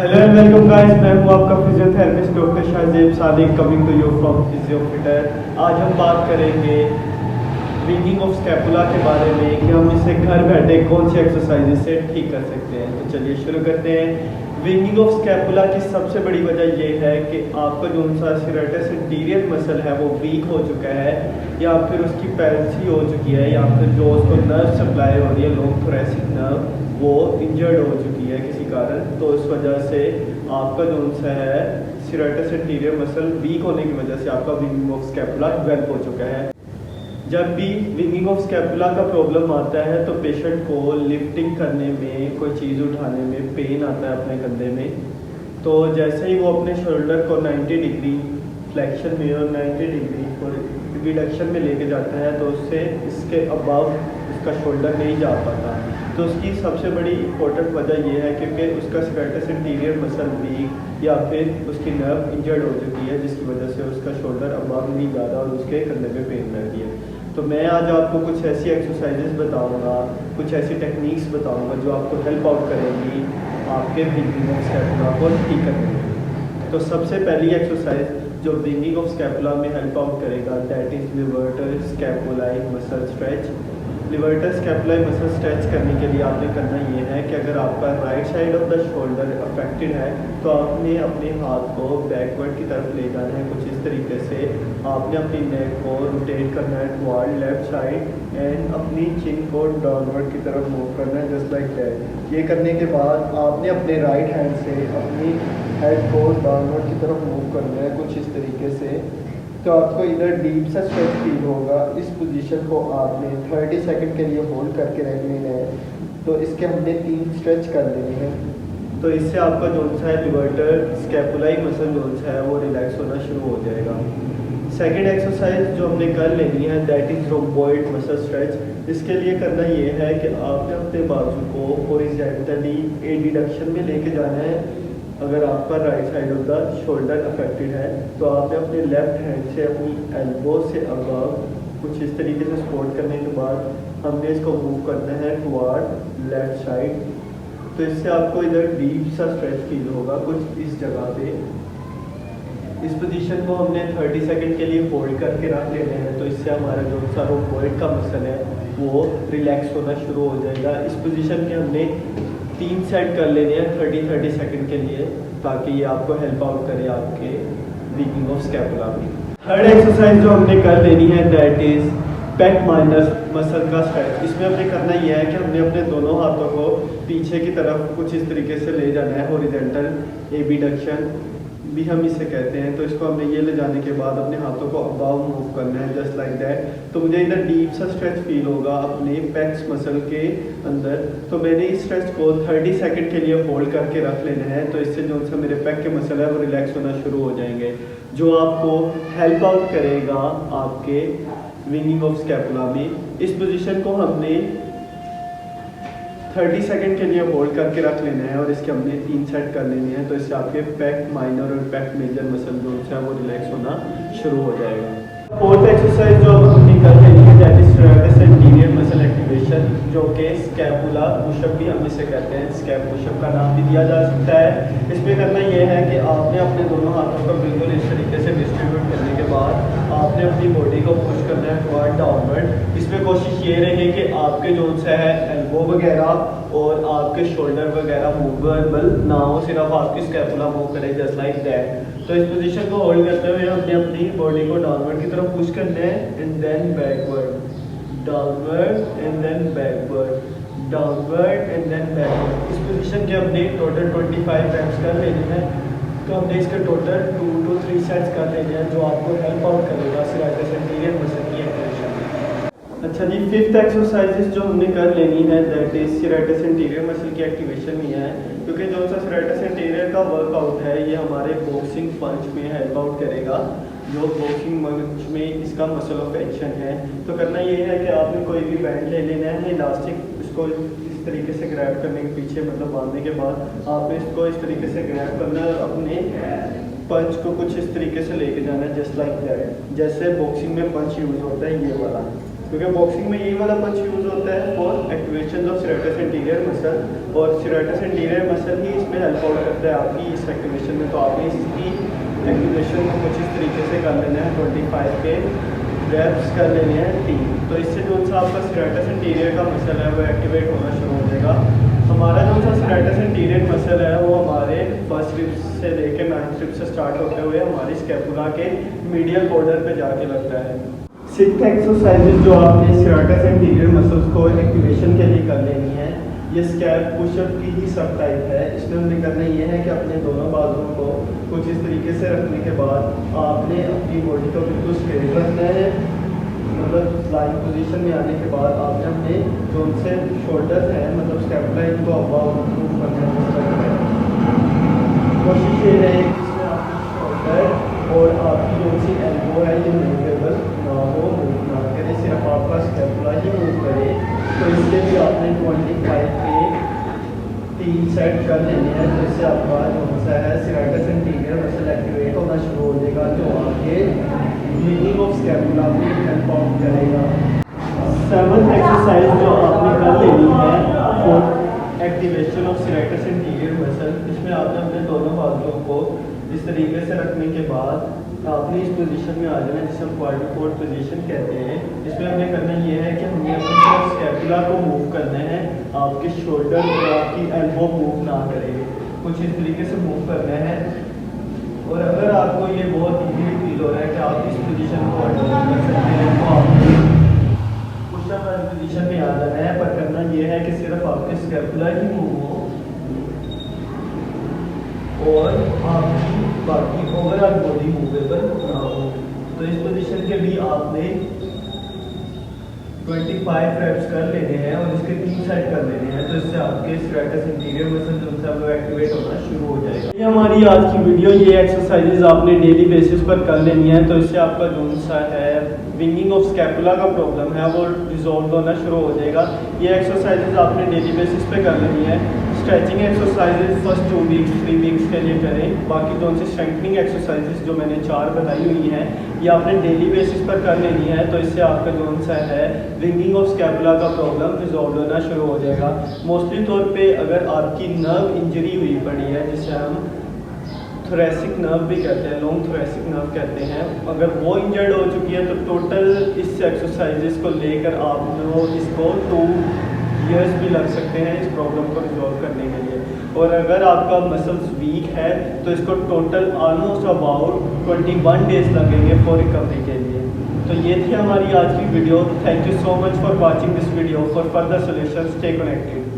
Hello and welcome guys, मैं हूं आपका physiotherapist doctor Shahzeb Sadiq coming to you from physiofitter. आज हम बात करेंगे विंगिंग ऑफ स्कैपुला के बारे में कि हम इसे घर बैठे कौन सी एक्सरसाइज से ठीक कर सकते हैं। तो चलिए शुरू करते हैं। विंगिंग ऑफ स्कैपुला की सबसे बड़ी वजह यह है कि आपका जो सा सिरेटस इंटीरियर मसल है वो वीक हो चुका है, या फिर उसकी पैल्सी हो चुकी है, या फिर जो उसको नर्व सप्लाई हो रही है लॉन्ग थोरेसिक नर्व वो इंजर्ड हो चुकी है किसी कारण। तो इस वजह से आपका जो सा है सिरेटस इंटीरियर मसल वीक होने की वजह से आपका विंगिंग ऑफ स्कैपुला डेवलप हो चुका है। जब भी विंगिंग ऑफ स्कैपुला का प्रॉब्लम आता है तो पेशेंट को लिफ्टिंग करने में, कोई चीज़ उठाने में पेन आता है अपने कंधे में। तो जैसे ही वो अपने शोल्डर को 90 डिग्री फ्लेक्शन में और 90 डिग्री और रिडक्शन में लेके जाता है तो उससे इसके अबाव उसका शोल्डर नहीं जा पाता। तो उसकी सबसे बड़ी इम्पोर्टेंट वजह यह है क्योंकि उसका सिरेटस इंटीरियर मसल वीक या फिर उसकी नर्व इंजर्ड हो चुकी है, जिसकी वजह से उसका शोल्डर अबाव नहीं जा रहा और उसके कंधे में पेन रहती है। तो मैं आज आपको कुछ ऐसी एक्सरसाइजेस बताऊंगा, कुछ ऐसी टेक्निक्स बताऊंगा जो आपको हेल्प आउट करेंगी आपके विंगिंग ऑफ स्कैपुला को ठीक करने में। तो सबसे पहली एक्सरसाइज जो विंगिंग ऑफ स्कैपुला में हेल्प आउट करेगा that is levator scapulae muscle stretch. Levator scapulae muscle stretch करने के लिए आपने करना ये है कि अगर आपका right side of the shoulder affected है तो आपने अपने हाथ को बैकवर्ड की तरफ ले जाना है कुछ इस तरीके से। आपने अपनी नेक को रोटेट करना है टुवर्ड लेफ्ट साइड एंड अपनी चिन को डाउनवर्ड की तरफ मूव करना है जस्ट लाइक दैट। ये करने के बाद आपने अपने राइट हैंड से अपनी हेड को डाउनवर्ड की तरफ मूव करना है कुछ इस तरीके से। तो आपको इधर डीप सा स्ट्रेच फील होगा। इस पोजीशन को आपने 30 सेकंड के लिए होल्ड करके रख लेना है। तो इसके हमने 3 स्ट्रेच कर लेने हैं। तो इससे आपका जो सा है लिवर्टर स्कैपुलाई मसल जो सा है वो रिलैक्स होना शुरू हो जाएगा। सेकंड एक्सरसाइज जो हमने कर लेनी है that is rhomboid muscle stretch. इसके लिए करना ये है कि आपने अपने बाजू को हॉरिजॉन्टली एडिडक्शन में लेके जाना है। अगर आपका right side of the shoulder affected है तो आपने अपने लेफ्ट हैंड से अपनी एल्बो से अबव कुछ इस तरीके से सपोर्ट करने के बाद हमने इसको मूव करना है टुवर्ड लेफ्ट साइड। तो इससे आपको इधर डीप सा स्ट्रेच फील होगा कुछ इस जगह पे। इस पोजीशन को हमने 30 सेकंड के लिए होल्ड करके रख लेना है। तो इससे हमारा जो सा रोम्बॉइड का मसल है वो रिलैक्स होना शुरू हो जाएगा। इस पोजीशन के हमने 3 सेट कर लेने हैं 30 सेकंड के लिए, ताकि ये आपको हेल्प आउट करे आपके विंगिंग ऑफ स्कैपुला में। थर्ड एक्सरसाइज जो हमने कर लेनी है that is pack minor muscle का स्ट्रेच। इसमें हमने करना यह है कि हमने अपने दोनों हाथों को पीछे की तरफ कुछ इस तरीके से ले जाना है, हॉरिजॉन्टल एबिडक्शन भी हम इसे कहते हैं। तो इसको हमने ये ले जाने के बाद अपने हाथों को अबाव मूव करना है जस्ट लाइक दैट। तो मुझे इधर डीप सा स्ट्रेच फील होगा अपने पेक्स मसल के अंदर। तो मैंने इस स्ट्रेच को 30 सेकंड के लिए होल्ड करके रख लेना है। तो इससे जो सा मेरे पेक के मसल है वो रिलैक्स होना शुरू हो जाएंगे, जो आपको हेल्प आउट करेगा आपके विंगिंग ऑफ स्कैपुला में। इस पोजीशन को हमने 30 सेकंड के लिए होल्ड करके रख लेना है और इसके हमने 3 सेट कर लेने हैं। तो इससे आपके पेक माइनर और पेक मेजर मसल जो है वो रिलैक्स होना शुरू हो जाएगा। फोर्थ एक्सरसाइज जो हमने कर लेनी है that is serratus interior muscle activation, जो कि स्कैपुला पुशअप भी हम इसे कहते हैं, स्कैप पुशअप का नाम भी दिया जा सकता है। इसमें करना यह है कि आपने अपने दोनों हाथों को बिल्कुल इस तरीके से डिस्ट्रीब्यूट करने के बाद आपने अपनी बॉडी को पुश करना है टुवर्ड डाउनवर्ड। इसमें कोशिश ये रहे कि आपके जो सा है एल्बो वगैरह और आपके शोल्डर वगैरह मूवेबल ना हो, सिर्फ आपकी स्कैपुला मूव करे जस्ट लाइक दैट। तो इस पोजीशन को होल्ड करते हुए हमने अपनी बॉडी को डाउनवर्ड की तरफ पुश करना है and then backward, downward and then backward, downward and then backward. इस पोजीशन के हमने टोटल 25 रेप्स कर लेने हैं। तो हमने इसके टोटल 2 to 3 सेट्स कर लेने हैं, जो आपको हेल्प आउट करेगा सिरेटस इंटीरियर मसल की एक्टिवेशन में। अच्छा जी, फिफ्थ एक्सरसाइजेस जो हमने कर लेनी है that is serratus interior muscle की एक्टिवेशन में है। क्योंकि जो सा सिरेटस इंटीरियर का वर्कआउट है ये हमारे बॉक्सिंग पंच में हेल्प आउट करेगा, जो बॉक्सिंग पंच में इसका मसल ऑफ एक्शन है। तो करना ये है कि आपने कोई भी बैंड ले लेना है, इलास्टिक इसको इस तरीके से ग्रैब करने के पीछे मतलब बांधने के बाद आपने इसको इस तरीके से ग्रैब करना है और अपने पंच को कुछ इस तरीके से लेके जाना है जस्ट लाइक दैट, जैसे बॉक्सिंग में पंच यूज होता है ये वाला। क्योंकि बॉक्सिंग में यही वाला पंच यूज़ होता है for activation of serratus anterior muscle, और सीरेटस एंटीरियर मसल ही इसमें हेल्प आउट करता है आपकी इस एक्टिवेशन में। तो आपने इसकी एक्टिवेशन को कुछ इस तरीके से कर लेना है, 25 के रेप्स कर लेने हैं 3। तो इससे जो सा आपका सीरेटस एंटीरियर का मसल है वो एक्टिवेट होना शुरू हो जाएगा। हमारा जो सा सीरेटस एंटीरियर मसल है वो हमारे फर्स्ट रिब्स से लेके नाइन्थ रिब्स से स्टार्ट होते हुए हमारी स्कैपुला के मीडियल बॉर्डर पे जाके लगता है। 6 एक्सरसाइजेज जो आपने सीरेटस एंटीरियर मसल्स को एक्टिवेशन के लिए कर लेनी है, ये स्कैप पुशअप की ही सब टाइप है। इसमें हमने करना ये है कि अपने दोनों बाजुओं को कुछ इस तरीके से रखने के बाद आपने अपनी बॉडी को बिल्कुल स्ट्रेट रखना है, मतलब लाइन पोजीशन में आने के बाद आपने अपने जो उनसे शोल्डर्स हैं मतलब स्कैपुला इनको अबव मूव करना है। कोशिश ये है कि इसमें आपकी शोल्डर और आपकी जो सी एल्बो है ये मूवेबल ना हो, मूव ना करे, सिर्फ आपका स्कैपुला ही मूव करे। तो इसके भी आपने 25 के 3 सेट कर लेने हैं, तो इससे आपका जो मसल है सीरेटस एंटीरियर मसल एक्टिवेट होना शुरू हो जाएगा, जो आपके मीनिंग ऑफ स्कैपुला में हेल्प आउट करेगा। 7th एक्सरसाइज जो आपने कर लेनी है for activation of serratus anterior muscle, इसमें आपने अपने दोनों बाजुओं को इस तरीके से रखने के बाद आपने इस पोजीशन में आ जाना है जिसे हम क्वाड्रिपोड पोजीशन कहते हैं। इसमें हमने करना ये है कि हमने अपने स्कैपुला को मूव करना है, आपके शोल्डर और आपकी एल्बो मूव ना करेंगे, कुछ इस तरीके से मूव करना है। और अगर आपको ये बहुत ईजी फील हो रहा है कि आप इस पोजीशन को अडॉप्ट कर सकते हैं तो आपको पुशअप वाली पोजीशन में आ जाना है, पर करना ये है कि सिर्फ आपके स्कैपुला ही मूव हो और आपकी बाकी ओवरऑल बॉडी मूवेबल ना हो। तो इस पोजीशन के लिए आपने 25 रेप्स कर लेने हैं और इसके 3 सेट कर लेने हैं, तो इससे आपके सीरेटस एंटीरियर मसल जो है वो एक्टिवेट होना शुरू हो जाएगा। ये हमारी आज की वीडियो, ये एक्सरसाइजेज आपने डेली बेसिस पर कर लेनी है, तो इससे आपका जो सा है विंगिंग ऑफ स्कैपुला का प्रॉब्लम है वो रिजॉल्व होना शुरू हो जाएगा। ये एक्सरसाइजेज आपने डेली बेसिस पे कर लेनी है। Stretching exercises first 2 weeks 3 weeks के लिए करें, बाकी जो से स्ट्रेंथनिंग एक्सरसाइजेज जो मैंने 4 बताई हुई हैं ये आपने डेली बेसिस पर कर लेनी है, तो इससे आपका जो सा है विंगिंग ऑफ स्कैपुला का प्रॉब्लम रिजॉल्व होना शुरू हो जाएगा। मोस्टली तौर पे अगर आपकी नर्व इंजरी हुई पड़ी है, जिसे हम थोरेसिक नर्व भी कहते हैं, लॉन्ग थोरेसिक नर्व कहते हैं, अगर वो इंजर्ड हो चुकी है तो टोटल इस एक्सरसाइजेस को लेकर आप लोग इसको 2 ईयर्स भी लग सकते हैं इस प्रॉब्लम को रिजॉल्व करने के लिए। और अगर आपका मसल्स वीक है तो इसको टोटल ऑलमोस्ट अबाउट 21 डेज लगेंगे फॉर रिकवरी के लिए। तो ये थी हमारी आज की video. Thank you so much for watching this video. For further solutions stay connected.